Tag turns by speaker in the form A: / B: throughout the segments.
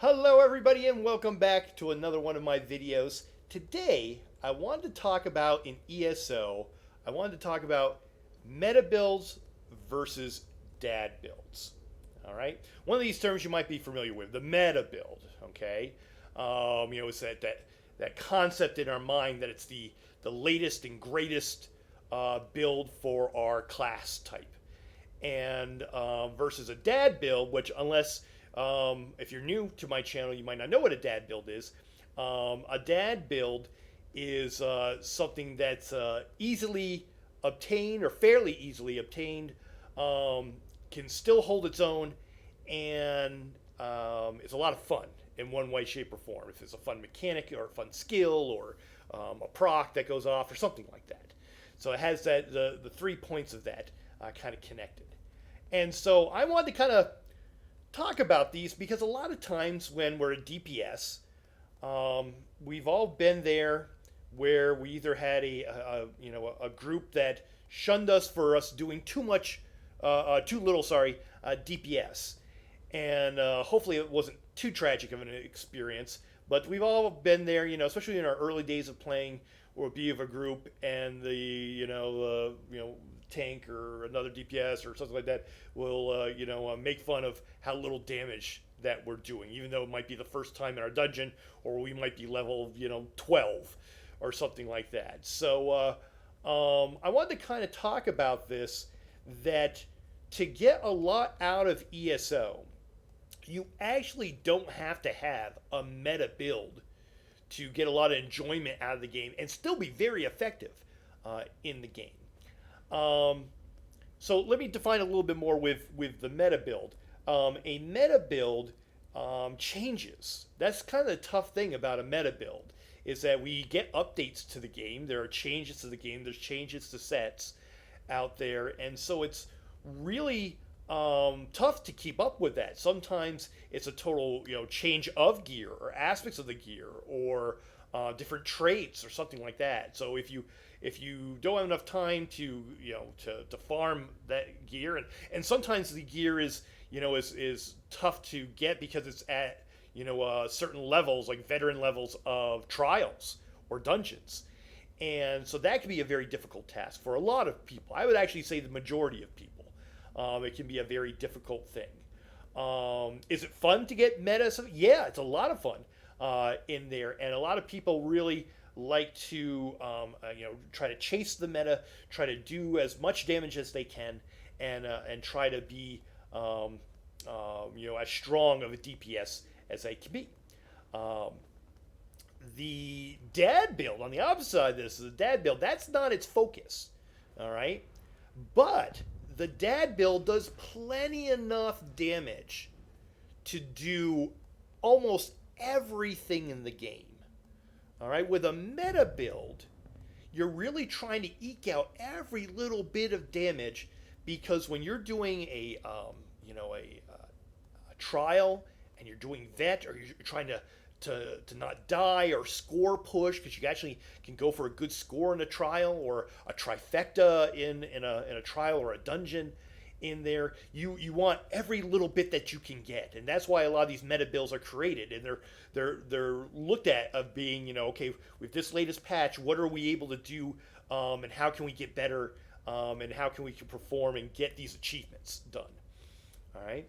A: Hello everybody and welcome back to another one of my videos. Today I wanted to talk about in ESO, I wanted to talk about meta builds versus dad builds. All right, one of these terms you might be familiar with, the meta build. Okay, it's that concept in our mind that it's the latest and greatest build for our class type and versus a dad build, which unless if you're new to my channel, you might not know what a dad build is. A dad build is something that's easily obtained or fairly easily obtained, can still hold its own, and it's a lot of fun in one way, shape, or form. If it's a fun mechanic or a fun skill or a proc that goes off or something like that. So it has the 3 points of that kind of connected. And so I wanted to kind of talk about these because a lot of times when we're a DPS, we've all been there where we either had a group that shunned us for us doing too little, DPS, and hopefully it wasn't too tragic of an experience. But we've all been there, especially in our early days of playing, or be of a group, and the tank or another DPS or something like that will make fun of how little damage that we're doing, even though it might be the first time in our dungeon, or we might be level 12 or something like that. So I wanted to kind of talk about this, that to get a lot out of ESO, you actually don't have to have a meta build to get a lot of enjoyment out of the game and still be very effective in the game. So let me define a little bit more with the meta build. A meta build changes. That's kind of the tough thing about a meta build, is that we get updates to the game. There are changes to the game. There's changes to sets out there, and so it's really tough to keep up with that. Sometimes it's a total change of gear or aspects of the gear or different traits or something like that. So if you don't have enough time to to farm that gear, and sometimes the gear is tough to get because it's at certain levels, like veteran levels of trials or dungeons, and so that can be a very difficult task for a lot of people. I would actually say the majority of people. It can be a very difficult thing. Is it fun to get meta? Yeah, it's a lot of fun in there, and a lot of people really like to try to chase the meta, try to do as much damage as they can, and try to be as strong of a DPS as they can be. The dad build, on the opposite side of this, is the dad build. That's not its focus, all right? But the dad build does plenty enough damage to do almost everything in the game. All right, with a meta build, you're really trying to eke out every little bit of damage, because when you're doing a trial and you're doing vet, or you're trying to not die or score push, because you actually can go for a good score in a trial or a trifecta in a trial or a dungeon in there. You want every little bit that you can get, and that's why a lot of these meta builds are created, and they're looked at of being okay, with this latest patch, what are we able to do, and how can we get better, and how can we perform and get these achievements done. All right,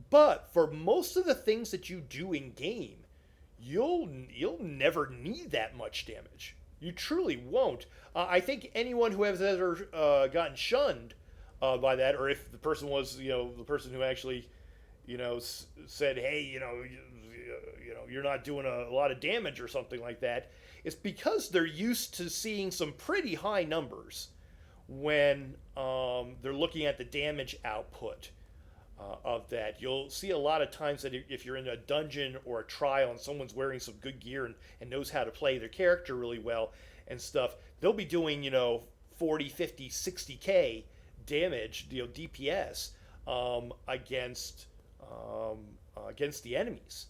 A: but for most of the things that you do in game, you'll never need that much damage. You truly won't. I think anyone who has ever gotten shunned by that, or if the person was the person who actually said, hey, you're not doing a lot of damage or something like that, it's because they're used to seeing some pretty high numbers when they're looking at the damage output of that. You'll see a lot of times that if you're in a dungeon or a trial and someone's wearing some good gear and knows how to play their character really well and stuff, they'll be doing 40, 50, 60k damage, DPS, against the enemies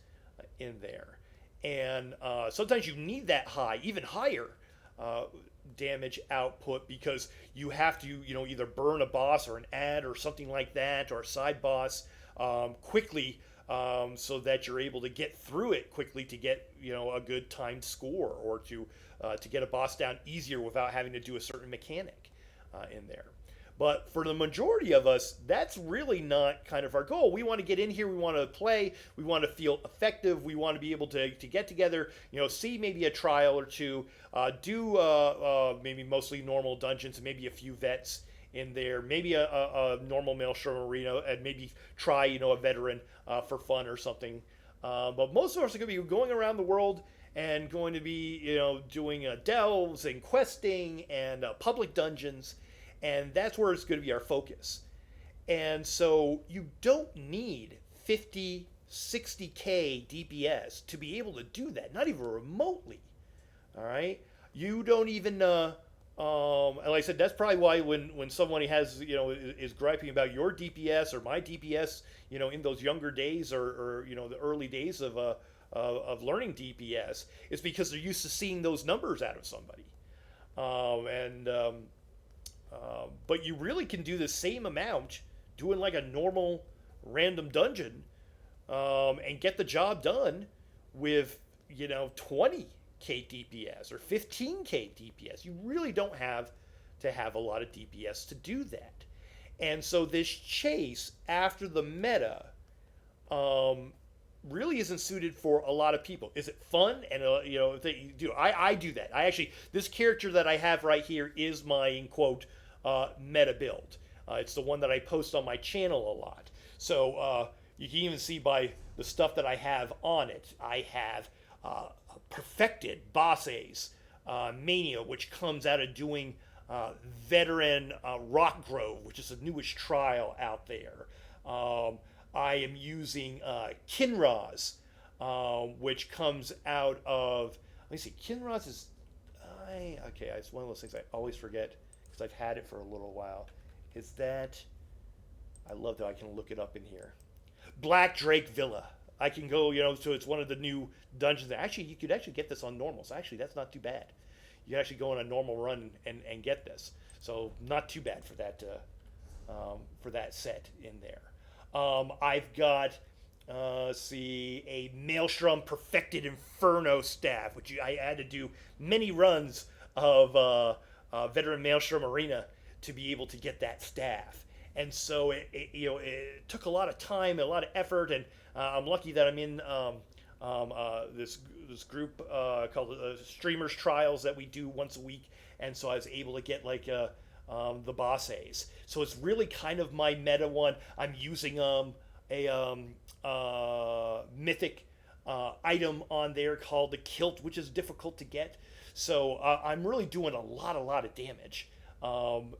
A: in there. And sometimes you need that high, even higher damage output, because you have to either burn a boss or an ad or something like that, or a side boss quickly so that you're able to get through it quickly to get a good timed score, or to get a boss down easier without having to do a certain mechanic in there. But for the majority of us, that's really not kind of our goal. We want to get in here, we want to play, we want to feel effective, we want to be able to get together, see maybe a trial or two, do maybe mostly normal dungeons, and maybe a few vets in there, maybe a normal Maelstrom arena, and maybe try a veteran for fun or something. But most of us are going to be going around the world and going to be doing delves and questing and public dungeons, and that's where it's going to be our focus. And so you don't need 50, 60K DPS to be able to do that, not even remotely. All right? You don't even, and like I said, that's probably why when someone has, is griping about your DPS or my DPS, in those younger days, or the early days of learning DPS, it's because they're used to seeing those numbers out of somebody. But you really can do the same amount doing like a normal random dungeon, and get the job done with 20K DPS or 15K DPS. You really don't have to have a lot of DPS to do that. And so this chase after the meta really isn't suited for a lot of people. Is it fun? And I do that. This character that I have right here is my, in quote, meta build. It's the one that I post on my channel a lot. So you can even see by the stuff that I have on it. I have perfected Bosses Mania, which comes out of doing veteran Rock Grove, which is the newest trial out there. I am using Kinroz, which comes out of, let me see, Kinroz is, okay, it's one of those things I always forget because I've had it for a little while. Is that, I love that I can look it up in here. Black Drake Villa. I can go, so it's one of the new dungeons. Actually, you could actually get this on normal, so actually that's not too bad. You can actually go on a normal run and get this. So not too bad for that set in there. I've got, a Maelstrom Perfected Inferno staff, which I had to do many runs of Veteran Maelstrom Arena to be able to get that staff. And so it took a lot of time, a lot of effort, and I'm lucky that I'm in this group called Streamers Trials that we do once a week, and so I was able to get like the Bosses. So it's really kind of my meta one. I'm using a mythic item on there called the Kilt, which is difficult to get. So I'm really doing a lot of damage. And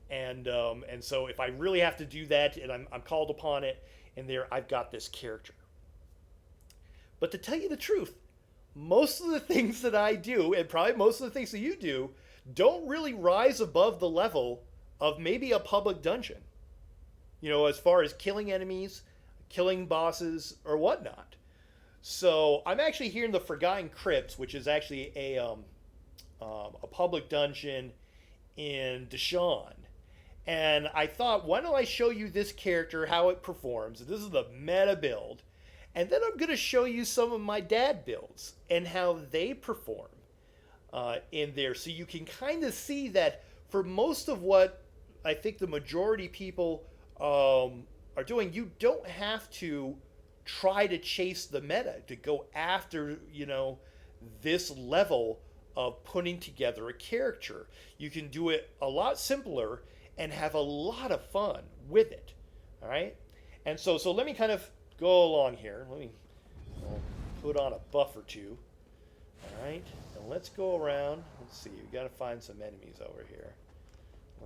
A: so if I really have to do that, and I'm called upon it, and there I've got this character. But to tell you the truth, most of the things that I do, and probably most of the things that you do, don't really rise above the level of maybe a public dungeon. As far as killing enemies, killing bosses, or whatnot. So I'm actually here in the Forgotten Crypts, which is actually a public dungeon in Deshawn. And I thought, why don't I show you this character, how it performs? This is the meta build. And then I'm going to show you some of my dad builds and how they perform in there. So you can kind of see that for most of what I think the majority people are doing, you don't have to try to chase the meta to go after, this level of putting together a character. You can do it a lot simpler and have a lot of fun with it. All right? And so let me kind of go along here. Let me put on a buff or two. All right? And let's go around. Let's see. We've got to find some enemies over here.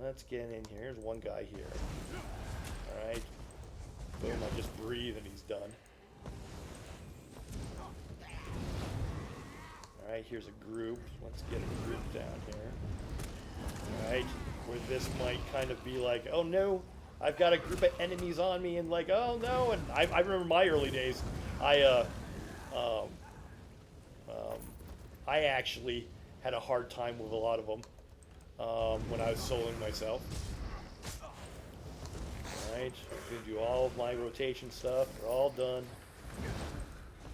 A: Let's get in here. Here's one guy here. All right. Boom, I just breathe and he's done. All right, here's a group. Let's get a group down here. All right, where this might kind of be like, oh no, I've got a group of enemies on me, and like, oh no. And I remember my early days. I actually had a hard time with a lot of them when I was soloing myself. All right, I'm gonna do all of my rotation stuff. They're all done.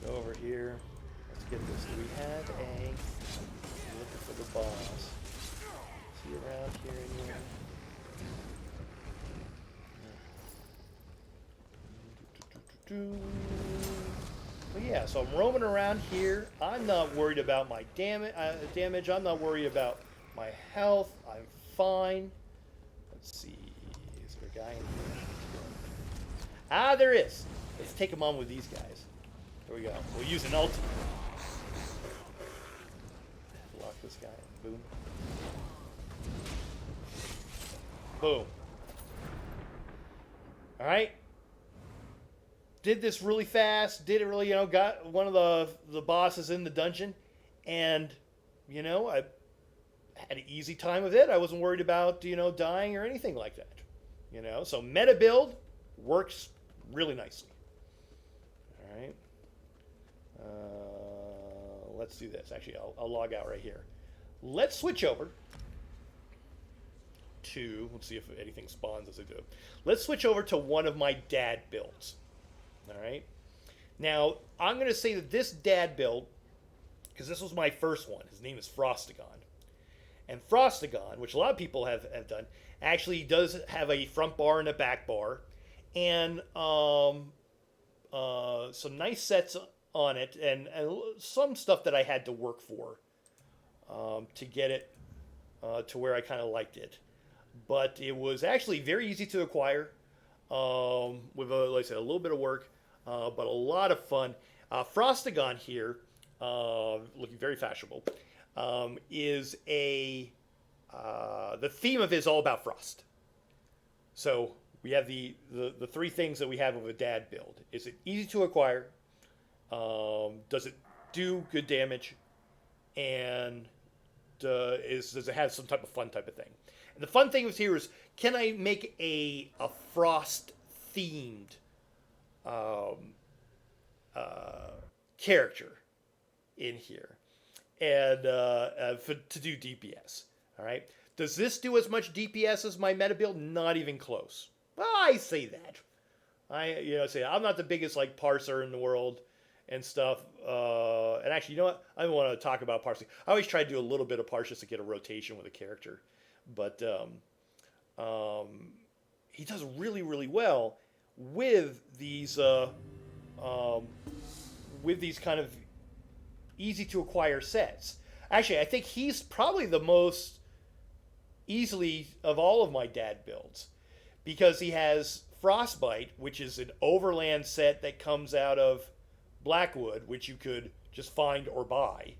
A: Go over here. Let's get this. Do we have a... Looking for the boss. Is he around here anywhere? But yeah, so I'm roaming around here. I'm not worried about my damage. I'm not worried about my health. I'm fine. Let's see. Is there a guy in here? Ah, there is. Let's take him on with these guys. Here we go. We'll use an ulti. Block this guy. Boom. Boom. All right. Did this really fast. Did it really, got one of the bosses in the dungeon. And, I had an easy time with it. I wasn't worried about, dying or anything like that. So meta build works really nicely. All right. Let's do this. Actually, I'll log out right here. Let's switch over to, let's see if anything spawns as I do. Let's switch over to one of my dad builds. All right. Now, I'm going to say that this dad build, because this was my first one, his name is Frostagon. And Frostagon, which a lot of people have done, actually does have a front bar and a back bar. And some nice sets on it, and some stuff that I had to work for to get it to where I kind of liked it. But it was actually very easy to acquire with, like I said, a little bit of work, but a lot of fun. Frostagon here, looking very fashionable, is the theme of it is all about frost. So we have the three things that we have of a dad build. Is it easy to acquire? Does it do good damage? And does it have some type of fun type of thing? And the fun thing was here is, can I make a frost themed character in here and to do DPS? All right. Does this do as much DPS as my meta build? Not even close. Well, I say that. I say I'm not the biggest parser in the world and stuff. And actually, I don't want to talk about parsing. I always try to do a little bit of parse just to get a rotation with a character. But he does really, really well with these kind of easy to acquire sets. Actually, I think he's probably the most easily of all of my dad builds, because he has Frostbite, which is an overland set that comes out of Blackwood, which you could just find or buy.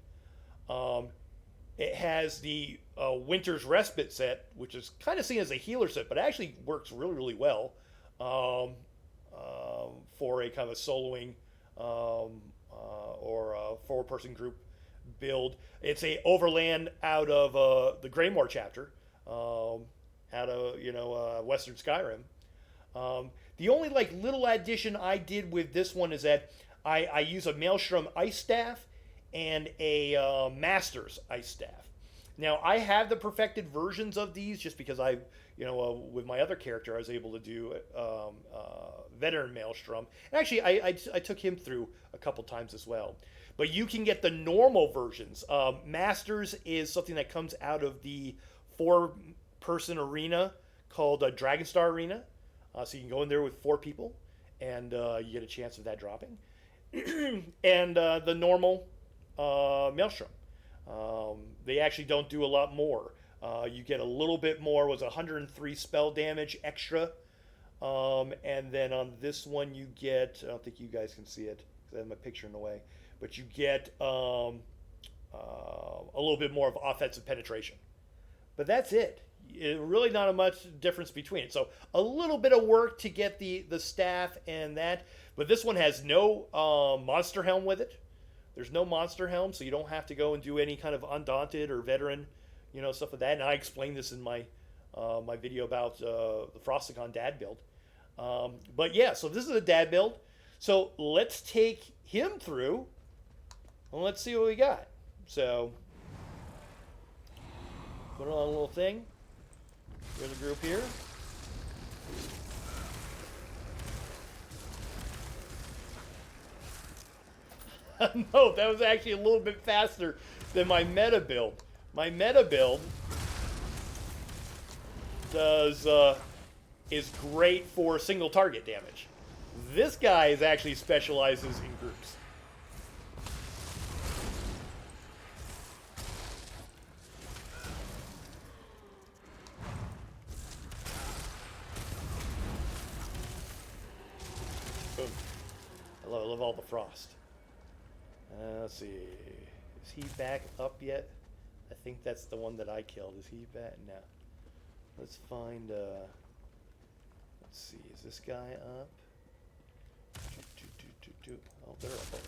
A: It has the Winter's Respite set, which is kind of seen as a healer set, but actually works really, really well for a kind of a soloing or a four-person group build. It's a overland out of the Greymore chapter, out of Western Skyrim. The only little addition I did with this one is that I use a Maelstrom Ice Staff and a Master's Ice Staff. Now, I have the perfected versions of these just because with my other character, I was able to do Veteran Maelstrom. And actually, I took him through a couple times as well. But you can get the normal versions. Masters is something that comes out of the 4-person arena called Dragonstar Arena. So you can go in there with 4 people, and you get a chance of that dropping. And the normal Maelstrom. They actually don't do a lot more. You get a little bit more, was 103 spell damage extra. And then on this one you get, I don't think you guys can see it because I have my picture in the way, but you get a little bit more of offensive penetration. But that's it. Really not a much difference between it. So a little bit of work to get the staff and that. But this one has no monster helm with it. There's no monster helm, so you don't have to go and do any kind of Undaunted or Veteran, stuff like that. And I explained this in my my video about the Frostagon dad build. But yeah, so this is a dad build. So let's take him through and let's see what we got. So put on a little thing. Go to the group here. No, that was actually a little bit faster than my meta build. My meta build does is great for single target damage. This guy is actually specializes in groups. Boom. I love all the frost. Let's see. Is he back up yet? I think that's the one that I killed. Is he back? No. Let's find, let's see. Is this guy up? Oh, they're up over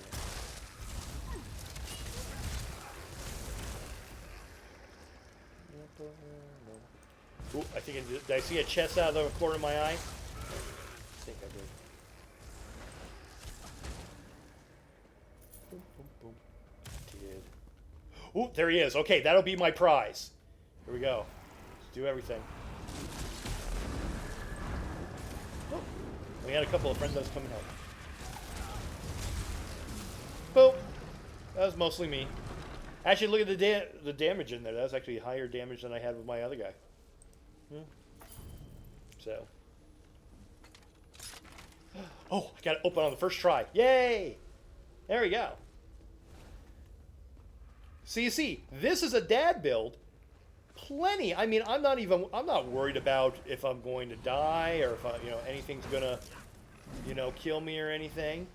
A: here. Ooh, I think did I see a chest out of the corner of my eye? I think I did. Boom, boom, boom. Did. Ooh, there he is. Okay, that'll be my prize. Here we go. Let's do everything. Oh, we had a couple of friends coming out. Boom. That was mostly me. Actually, look at the damage in there. That was actually higher damage than I had with my other guy. So. Oh, I got it open on the first try. Yay! There we go. So you see, this is a dad build. Plenty. I mean, I'm not worried about if I'm going to die or if anything's gonna, kill me or anything.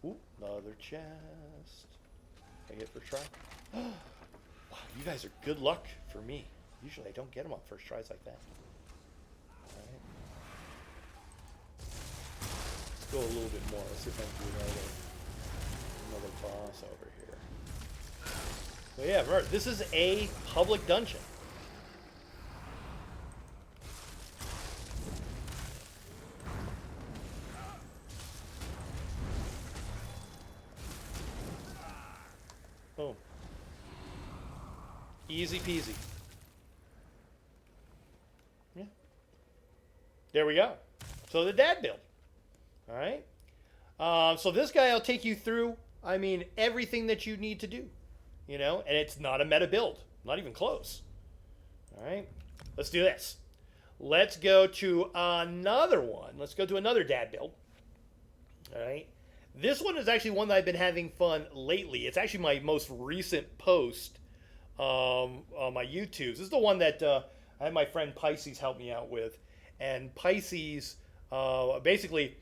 A: Ooh, another chest. Can I get first try? Wow, you guys are good luck for me. Usually I don't get them on first tries like that. Alright. Let's go a little bit more. Let's see if I can do another boss over here. So yeah, remember, this is a public dungeon. Boom. Easy peasy. Yeah. There we go. So the dad build. All right. So this guy I'll take you through, everything that you need to do. And it's not a meta build. Not even close. All right. Let's do this. Let's go to another one. Let's go to another dad build. All right. This one is actually one that I've been having fun lately. It's actually my most recent post on my YouTube. This is the one that I had my friend Pisces help me out with. And Pisces, basically,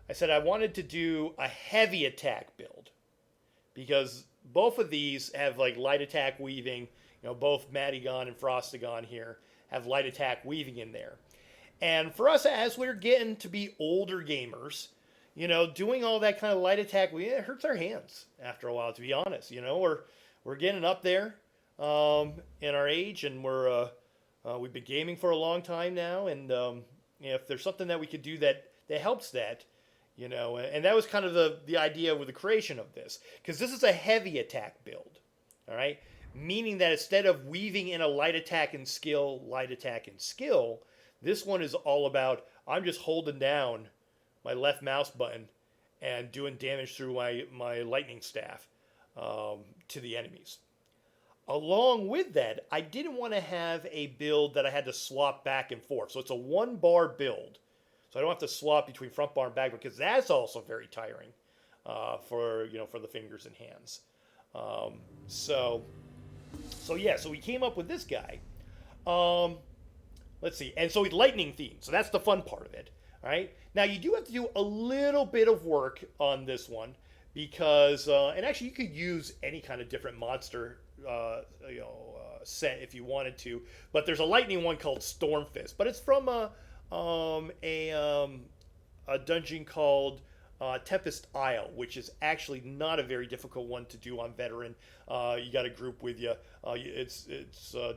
A: I said I wanted to do a heavy attack build. Because both of these have like light attack weaving. Both Madigon and Frostagon here have light attack weaving in there. And for us, as we're getting to be older gamers, doing all that kind of light attack, it hurts our hands after a while, to be honest. We're getting up there in our age, and we've been gaming for a long time now. And if there's something that we could do that helps that, and that was kind of the idea with the creation of this, because this is a heavy attack build, all right? Meaning that instead of weaving in a light attack and skill, this one is all about I'm just holding down my left mouse button and doing damage through my lightning staff to the enemies. Along with that, I didn't want to have a build that I had to swap back and forth. So it's a 1-bar build. So I don't have to swap between front bar and back bar, because that's also very tiring for the fingers and hands. So we came up with this guy. Let's see. And so he's lightning themed. So that's the fun part of it. All right. Now you do have to do a little bit of work on this one because, and actually you could use any kind of different monster, set if you wanted to. But there's a lightning one called Stormfist, but it's from a dungeon called Tempest Isle, which is actually not a very difficult one to do on veteran. You got a group with you. It's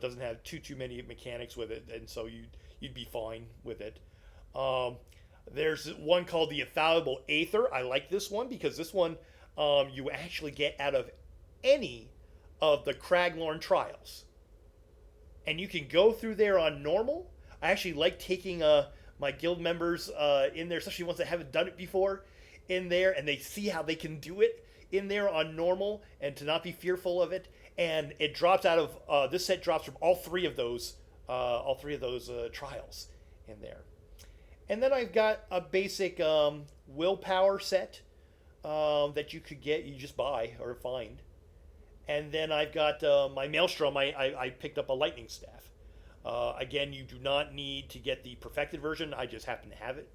A: doesn't have too many mechanics with it, and so you'd be fine with it. There's one called the Infallible Aether. I like this one because this one you actually get out of any of the Craglorn trials, and you can go through there on normal. I actually like taking my guild members in there, especially ones that haven't done it before, in there, and they see how they can do it in there on normal and to not be fearful of it. And it drops out of this set drops from all three of those trials in there. And then I've got a basic willpower set that you could get, you just buy or find. And then I've got my Maelstrom. I picked up a lightning staff. Again, you do not need to get the perfected version. I just happen to have it,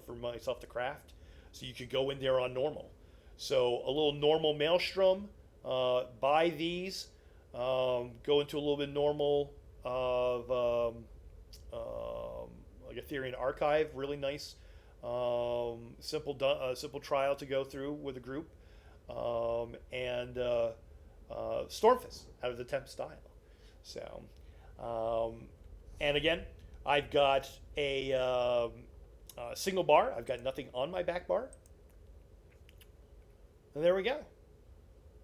A: for myself to craft. So you could go in there on normal. So a little normal Maelstrom. Buy these. Go into a little bit normal of like Ethereum Archive. Really nice. Simple trial to go through with a group. And Stormfist out of the temp style. So, and again, I've got a single bar. I've got nothing on my back bar. And there we go.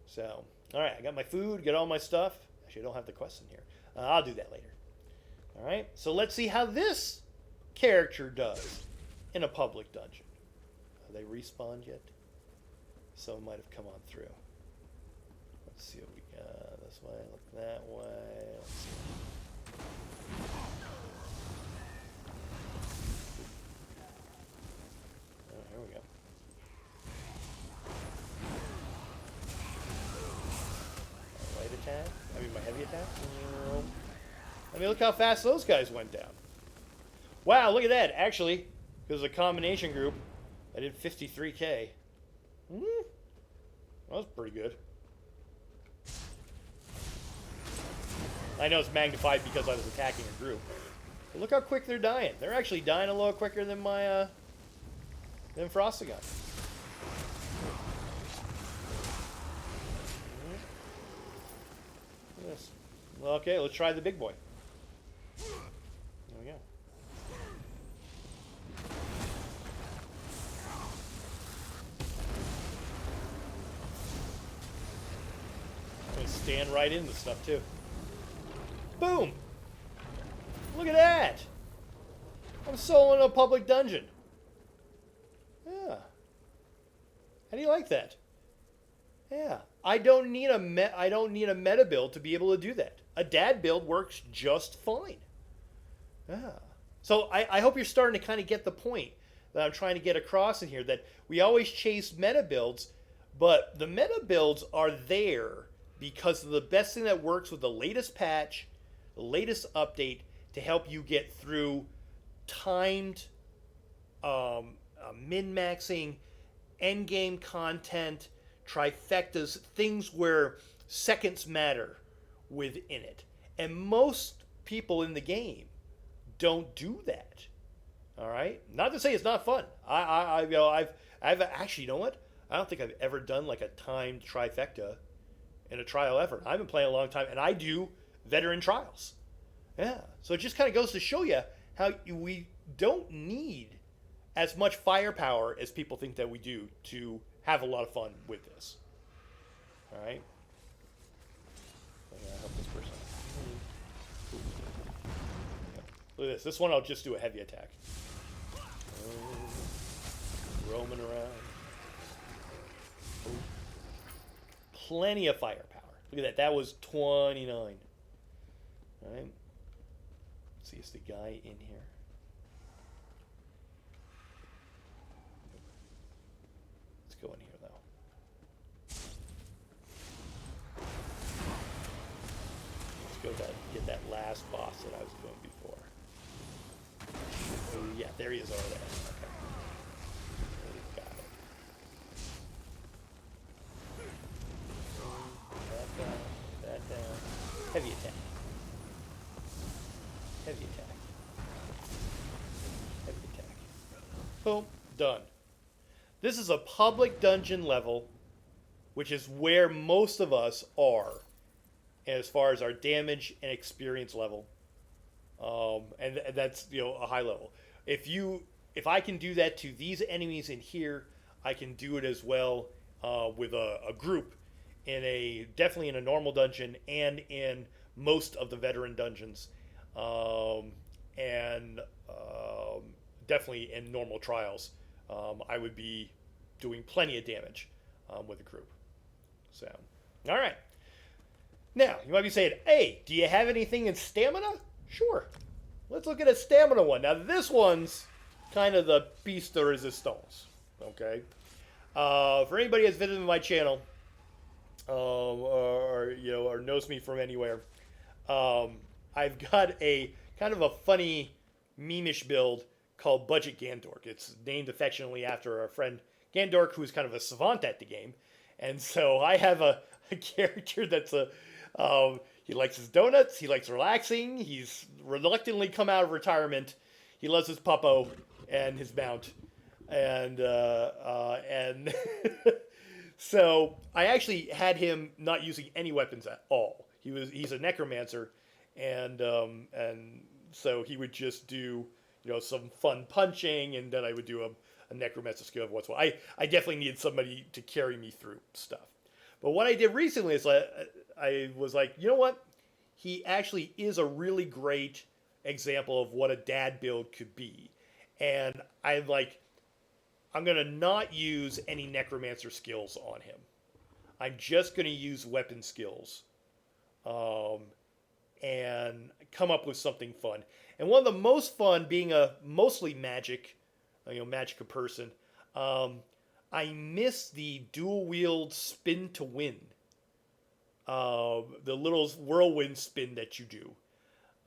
A: So, all right, I got my food, got all my stuff. Actually, I don't have the quest in here. I'll do that later. All right, so let's see how this character does in a public dungeon. Have they respawned yet? Some might have come on through. Let's see what we got. This way, look that way. Let's see. Oh, here we go. My light attack. I mean, my heavy attack. I mean, look how fast those guys went down. Wow, look at that. Actually, because a combination group, I did 53k. That was pretty good. I know it's magnified because I was attacking a group. But look how quick they're dying. They're actually dying a little quicker than my than Frostagon. Yes. Well, okay, let's try the big boy. There we go. I'm gonna stand right in this stuff too. Boom! Look at that! I'm soloing a public dungeon. Yeah. How do you like that? Yeah. I don't need a meta build to be able to do that. A dad build works just fine. Yeah. So I hope you're starting to kind of get the point that I'm trying to get across in here, that we always chase meta builds, but the meta builds are there because of the best thing that works with the latest patch, the latest update to help you get through timed min-maxing, endgame content, trifectas, things where seconds matter within it. And most people in the game don't do that. All right? Not to say it's not fun. I've actually, you know what? I don't think I've ever done like a timed trifecta in a trial ever. I've been playing a long time, and I do veteran trials. Yeah. So it just kind of goes to show you how we don't need as much firepower as people think that we do to have a lot of fun with this. All right. I'm gonna help this person. Look at this. This one I'll just do a heavy attack. Roaming around. Plenty of firepower. Look at that. That was 29. All right. Let's see, is the guy in here? Let's go in here, though. Let's go get that last boss that I was doing before. Ooh, yeah, there he is over there. Okay. Got it. That down. Heavy attack. Heavy attack. Heavy attack. Boom. Done. This is a public dungeon level, which is where most of us are as far as our damage and experience level. And that's, a high level. If I can do that to these enemies in here, I can do it as well with a group definitely in a normal dungeon and in most of the veteran dungeons. And definitely in normal trials, I would be doing plenty of damage with a group. So, all right. Now, you might be saying, hey, do you have anything in stamina? Sure. Let's look at a stamina one. Now, this one's kind of the piece de resistance. Okay? For anybody that's visited my channel, or knows me from anywhere, I've got a kind of a funny memeish build called Budget Gandork. It's named affectionately after our friend Gandork, who's kind of a savant at the game. And so I have a character that's he likes his donuts, he likes relaxing, he's reluctantly come out of retirement, he loves his puppo and his mount. And so I actually had him not using any weapons at all. He's a necromancer, and so he would just do some fun punching, and then I would do a necromancer skill of what's what. I definitely needed somebody to carry me through stuff. But what I did recently is I was like, you know what? He actually is a really great example of what a dad build could be, and I'm going to not use any necromancer skills on him. I'm just going to use weapon skills and come up with something fun. And one of the most fun, being a mostly Magica person, I miss the dual wield spin to win. The little whirlwind spin that you do.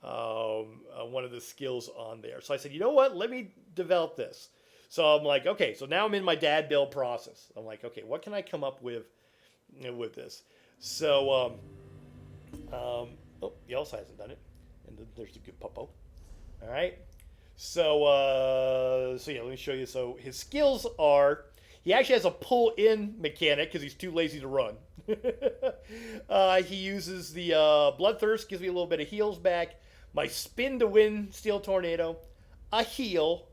A: One of the skills on there. So I said, you know what? Let me develop this. So I'm like, okay, so now I'm in my dad build process. I'm like, okay, what can I come up with this? So, oh, he also hasn't done it. And there's the good puppo. All right. So yeah, let me show you. So his skills are, he actually has a pull-in mechanic because he's too lazy to run. He uses the Bloodthirst, gives me a little bit of heals back. My spin to win Steel Tornado, a heal,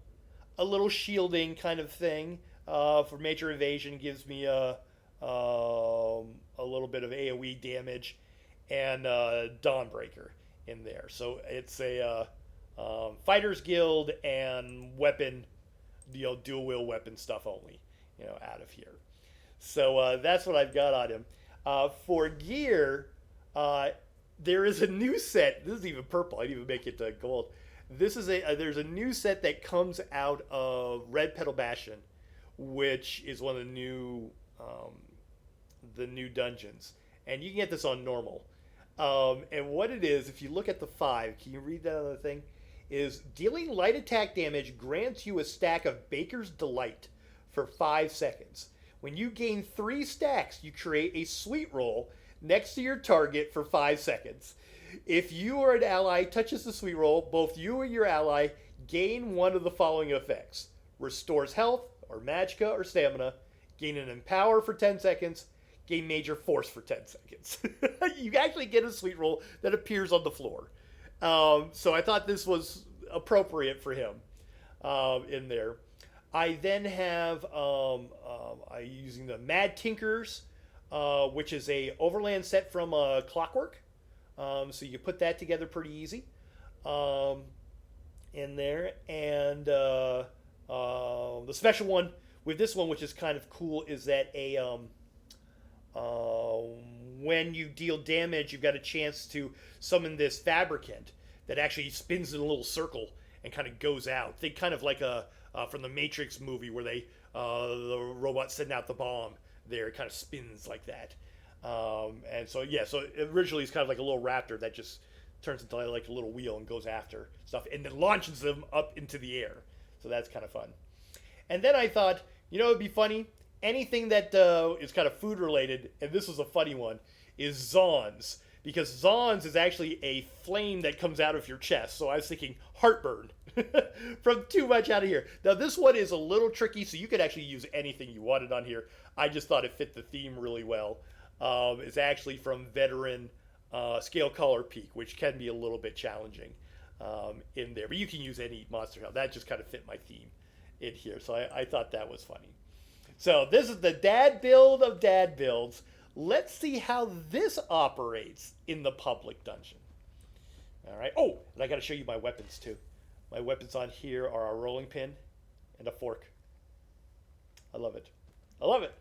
A: a little shielding kind of thing for major evasion, gives me a little bit of AoE damage, and Dawnbreaker in there. So it's a Fighters Guild and weapon, dual wield weapon stuff only, out of here. So that's what I've got on him. For gear, there is a new set. This is even purple. I didn't even make it gold. This is there's a new set that comes out of Red Petal Bastion, which is one of the new dungeons, and you can get this on normal. And what it is, if you look at the 5, can you read that other thing? Is dealing light attack damage grants you a stack of Baker's Delight for 5 seconds. When you gain 3 stacks, you create a sweet roll next to your target for 5 seconds. If you or an ally touches the sweet roll, both you or your ally gain one of the following effects: restores health, or magicka, or stamina, gain an empower for 10 seconds, gain major force for 10 seconds. You actually get a sweet roll that appears on the floor. So I thought this was appropriate for him in there. I then have I'm using the Mad Tinkers, which is a overland set from Clockwork. So you can put that together pretty easy in there. And the special one with this one, which is kind of cool, is that when you deal damage, you've got a chance to summon this Fabricant that actually spins in a little circle and kind of goes out. Think kind of like from the Matrix movie where the robot sending out the bomb there. It kind of spins like that. And so, yeah, so originally it's kind of like a little raptor that just turns into like a little wheel and goes after stuff and then launches them up into the air. So that's kind of fun. And then I thought, it'd be funny. Anything that is kind of food related, and this was a funny one, is Zons. Because Zons is actually a flame that comes out of your chest. So I was thinking heartburn from too much out of here. Now this one is a little tricky, so you could actually use anything you wanted on here. I just thought it fit the theme really well. It's actually from Veteran Scale Collar Peak, which can be a little bit challenging in there. But you can use any monster health. That just kind of fit my theme in here. So I thought that was funny. So this is the dad build of dad builds. Let's see how this operates in the public dungeon. All right. Oh, and I got to show you my weapons too. My weapons on here are a rolling pin and a fork. I love it. I love it.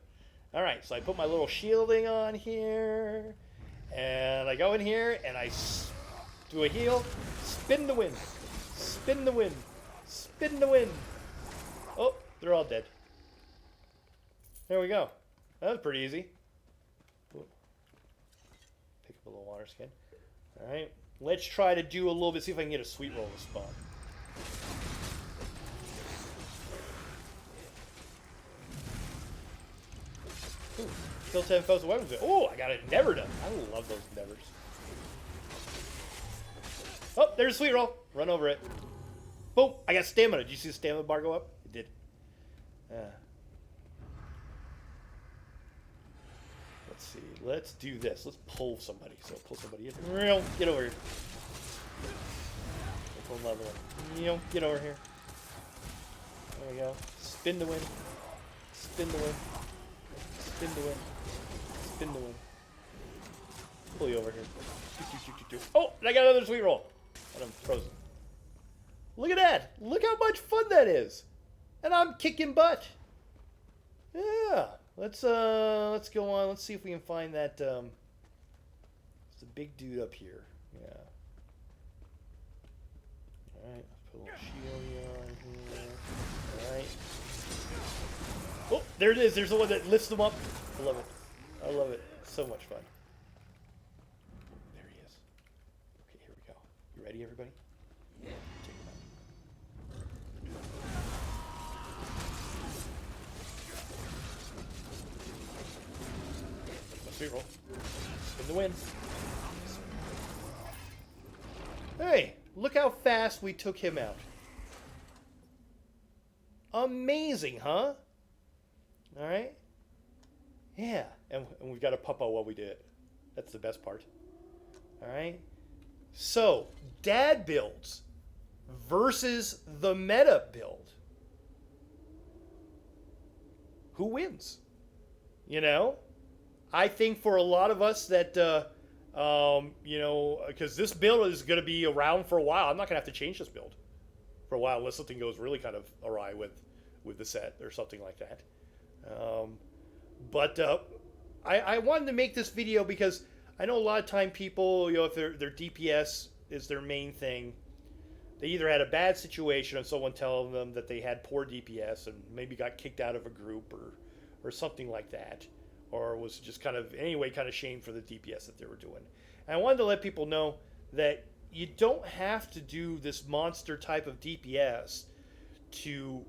A: All right, so I put my little shielding on here, and I go in here, and I do a heal, spin the wind, spin the wind, spin the wind. Oh, they're all dead. There we go. That was pretty easy. Pick up a little water skin. All right, let's try to do a little bit, see if I can get a sweet roll to spawn. Ooh, kill 10 foes with weapons. Oh, I got a never done. I love those nevers. Oh, there's a sweet roll. Run over it. Boom, I got stamina. Did you see the stamina bar go up? It did. Let's see. Let's do this. Let's pull somebody. So pull somebody in. Get over here. Pull another one. Get over here. There we go. Spin the wind. Spin the wind. Spin the wind. Spin the wind. Pull you over here. Oh, and I got another sweet roll. And I'm frozen. Look at that. Look how much fun that is. And I'm kicking butt. Yeah. Let's go on. Let's see if we can find that it's the big dude up here. Yeah. Alright, let's put a little shield on here. Alright. Oh, there it is. There's the one that lifts them up. I love it. I love it. So much fun. There he is. Okay, here we go. You ready, everybody? Yeah. Take him out. Let's roll. Spin the wind. Hey, look how fast we took him out. Amazing, huh? All right. Yeah, and we've got a puppo while we did it. That's the best part. All right. So, dad builds versus the meta build. Who wins? You know, I think for a lot of us that, you know, because this build is going to be around for a while. I'm not going to have to change this build for a while unless something goes really kind of awry with the set or something like that. But I wanted to make this video because I know a lot of time people, you know, if their DPS is their main thing, they either had a bad situation of someone telling them that they had poor DPS and maybe got kicked out of a group or something like that, or was just kind of anyway kind of shamed for the DPS that they were doing. And I wanted to let people know that you don't have to do this monster type of DPS to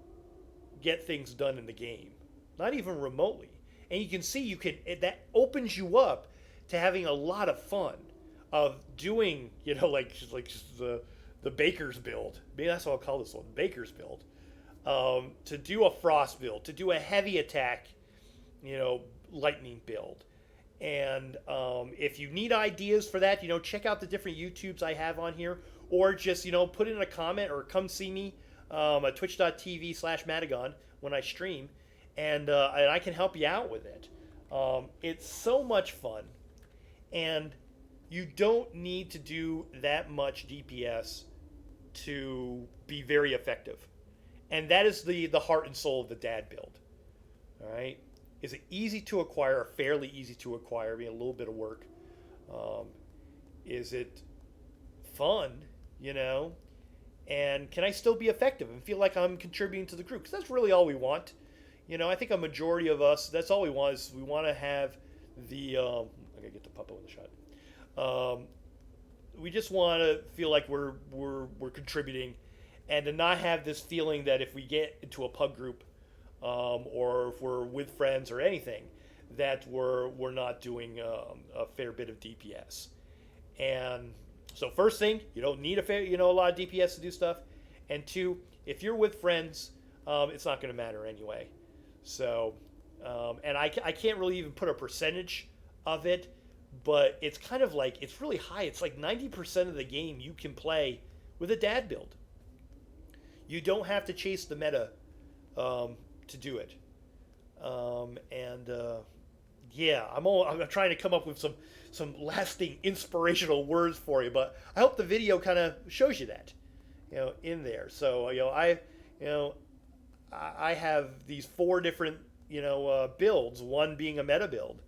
A: get things done in the game, not even remotely. And you can see that opens you up to having a lot of fun of doing, you know, like the Baker's build. Maybe that's what I'll call this one, Baker's build. To do a frost build, to do a heavy attack, you know, lightning build. And if you need ideas for that, you know, check out the different YouTubes I have on here, or just, you know, put in a comment or come see me at twitch.tv/Matagon when I stream, and I can help you out with it. It's so much fun, and you don't need to do that much DPS to be very effective. And that is the heart and soul of the dad build. All right? Is it easy to acquire, or fairly easy to acquire, I mean, a little bit of work? Is it fun, you know? And can I still be effective and feel like I'm contributing to the group? Because that's really all we want. You know, I think a majority of us, that's all we want, is we want to have the, I gotta get the puppo in the shot. We just want to feel like we're contributing, and to not have this feeling that if we get into a pub group, or if we're with friends or anything, that we're not doing a fair bit of DPS. And so first thing, you don't need a lot of DPS to do stuff. And two, if you're with friends, it's not going to matter anyway. So, and I can't really even put a percentage of it, but it's kind of like, it's really high. It's like 90% of the game you can play with a dad build. You don't have to chase the meta to do it. Yeah, I'm trying to come up with some lasting inspirational words for you, but I hope the video kind of shows you that, you know, in there. So, you know, I have these 4 different builds, one being a meta build.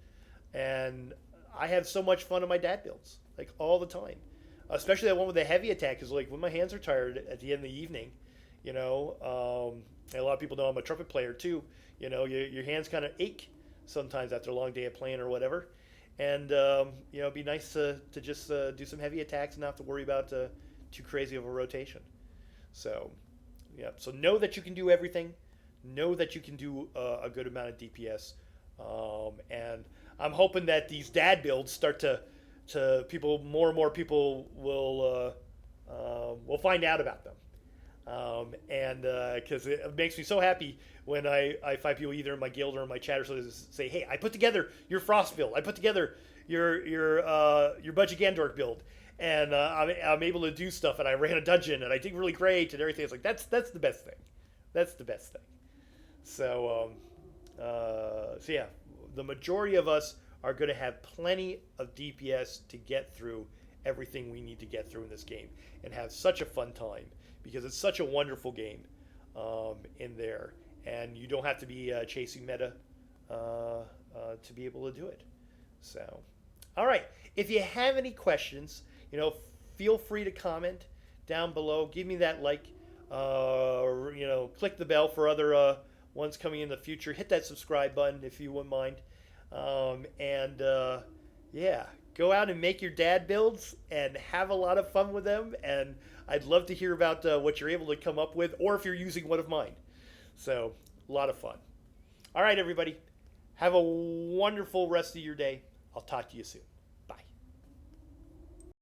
A: And I have so much fun on my dad builds, like all the time. Especially that one with the heavy attack, because like when my hands are tired at the end of the evening, and a lot of people know I'm a trumpet player too. Your hands kind of ache sometimes after a long day of playing or whatever. And it'd be nice to just do some heavy attacks and not have to worry about too crazy of a rotation. So, yeah. So know that you can do everything. Know that you can do a good amount of DPS. And I'm hoping that these dad builds start to people, more and more people will find out about them. And because it makes me so happy when I find people either in my guild or in my chat or so say, "Hey, I put together your Frost build. I put together your Budgie Gandork build, and I'm able to do stuff. And I ran a dungeon, and I did really great, and everything." It's like that's the best thing. That's the best thing. So yeah, the majority of us are going to have plenty of DPS to get through everything we need to get through in this game and have such a fun time because it's such a wonderful game in there, and you don't have to be chasing meta to be able to do it. So, all right, if you have any questions, feel free to comment down below. Give me that like, click the bell for other ones coming in the future. Hit that subscribe button if you wouldn't mind. Yeah, go out and make your dad builds and have a lot of fun with them. And I'd love to hear about what you're able to come up with, or if you're using one of mine. So, a lot of fun. All right, everybody. Have a wonderful rest of your day. I'll talk to you soon.